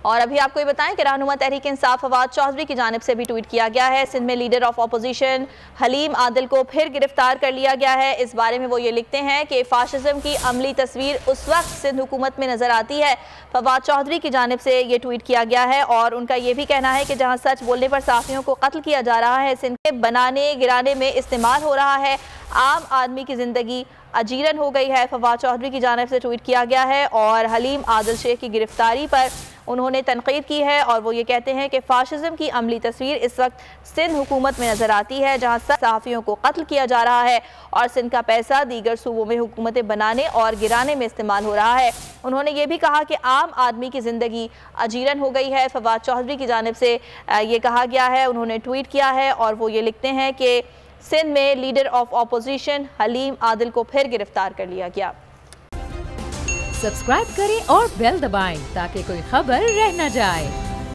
और अभी आपको ये बताएं कि रहनुमा तहरीक इंसाफ फवाद चौधरी की जानिब से भी ट्वीट किया गया है। सिंध में leader of opposition Haleem Adil को फिर गिरफ्तार कर लिया गया है। इस बारे में वो ये लिखते हैं कि फाशिज्म की अमली तस्वीर उस वक्त सिंध हुकूमत में नजर आती है। फवाद चौधरी की जानिब से ये ट्वीट किया गया है और उनका ये भी कहना है कि जहाँ सच बोलने पर सहाफ़ियों को कत्ल किया जा रहा है, सिंध के बनाने गिराने में इस्तेमाल हो रहा है, आम आदमी की जिंदगी अजीरन हो गई है। फवाद चौधरी की जानिब से ट्वीट किया गया है और हलीम आदिल शेख की गिरफ्तारी पर उन्होंने तनकीद की है और वो ये कहते हैं कि फाशिज्म की अमली तस्वीर इस वक्त सिंध हुकूमत में नज़र आती है, जहाँ सहाफ़ियों को कत्ल किया जा रहा है और सिंध का पैसा दीगर सूबों में हुकूमतें बनाने और गिराने में इस्तेमाल हो रहा है। उन्होंने ये भी कहा कि आम आदमी की ज़िंदगी अजीरन हो गई है। फवाद चौधरी की जानिब से ये कहा गया है, उन्होंने ट्वीट किया है और वो ये लिखते हैं कि सिंध में leader of opposition Haleem Adil को फिर गिरफ्तार कर लिया गया। सब्सक्राइब करें और बेल दबाएं ताकि कोई खबर रह न जाए।